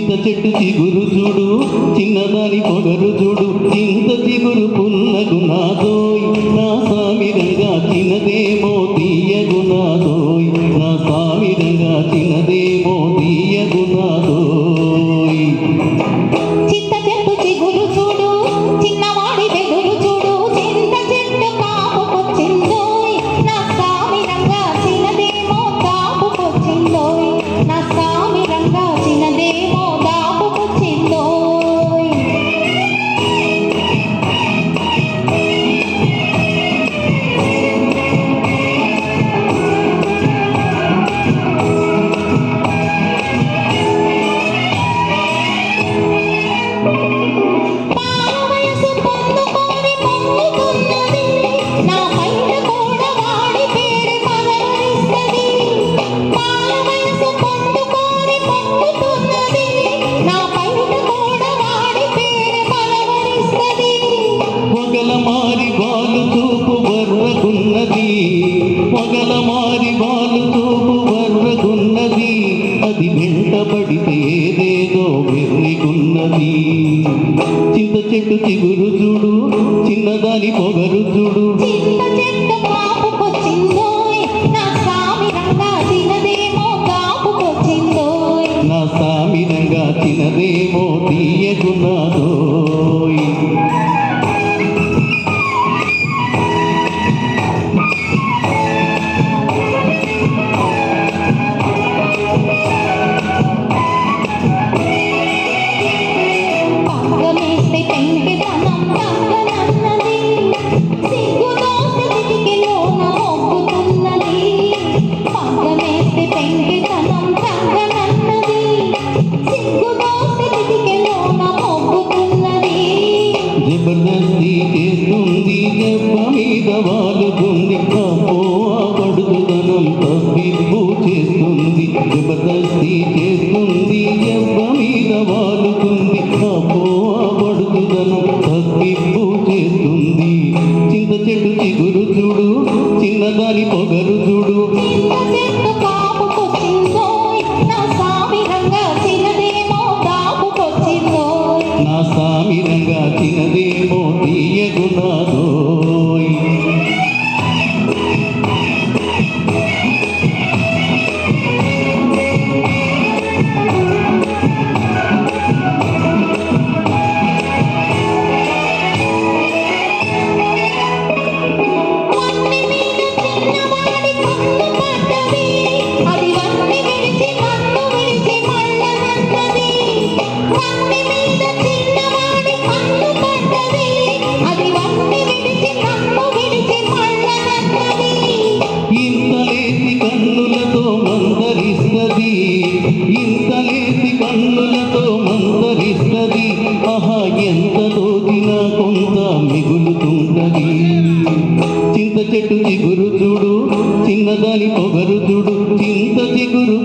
చింత చెట్టు చిగురు చూడు చిన్నదాని పొగరు చూడు చింత చిగురు పుల్లగునాదోయ్ నా సామిరంగా చిన్నదేమో తీయగునాదోయ్ నా సామిరంగా చిన్నదేమో తీయగునాదోయ్ చింత చెట్టు చిగురు చూడు చిన్నవాడి వెగురు చూడు చింత చెట్టు కాపుకొచ్చిందోయ్ నా సామిరంగా చిన్నదేమో కాపుకొచ్చిందోయ్ నా సామిరంగా చిన్నదేమో దాపుకొచ్చిందోయ్ పాలవయసు పొందుకొని పొంగుతున్నది నా పైట కూడా వాడి పేరు పలవరిస్తది పాలవయసు పొందుకొని పొంగుతున్నది నా పైట కూడా వాడి పేరు పలవరిస్తది పొగల మారి బాలు చూపు వర్రకున్నది పొగల మారి బాలు చూపు వర్రకున్నది అది వెంటబడితే ఏదేదో వెర్రికున్నది చింత చెట్టు చిగురు చూడు చిన్నదాని పొగరు చూడు చింత చెట్టు కాపుకొచ్చిందోయ్ నా సామిరంగా చిన్నదేమో కాపుకొచ్చిందోయ్ నా సామిరంగా చిన్నదేమో తీయగున్నాదోయ్ పక్కమేస్తే పెంకెతనం పక్కనన్నది సిగ్గుదోసి కిటికీలోన మొక్కుతున్నది పక్కమేస్తే పెంకెతనం పక్కనన్నది సిగ్గుదోసి కిటికీలోన మొక్కుతున్నది జబర్దస్తి చేస్తుంది దెబ్బ మీద వాలుతుంది అబ్బో ఆ పడుతుదనం తప్పిప్పు చేస్తుంది జబర్దస్తి చేస్తుంది దెబ్బ మీద వాలుతుంది అబ్బో ఆ పడుతుదనం తప్పిప్పు చేస్తుంది చింత చెట్టు చిగురు చూడు చిన్నదాని పొగరు చూడు చింత చెట్టు కాపుకొచ్చిందోయ్ నా సామిరంగా చిన్నదేమో దాపుకొచ్చిందోయ్ నా సామిరంగా చిన్నదేమో తీయగునాదోయ్ వన్నె మీద చిన్నవాడి కన్ను పడ్డది అది వన్నె విడిచి కన్ను విడిచి మళ్ళనన్నది వన్నె మీద చిన్నవాడి కన్ను పడ్డది అది వన్నె విడిచి కన్ను విడిచి మళ్ళనన్నది ఇంతలేసి కన్నులతో మందరిస్తది ఇంతలేసి కన్నులతో మందరిస్తది ఆహా ఎంత దోచినా కొంత మిగులుతుంటది చింత చెట్టు చిగురు చూడు చిన్నదాని పొగరు చూడు చింత చిగురు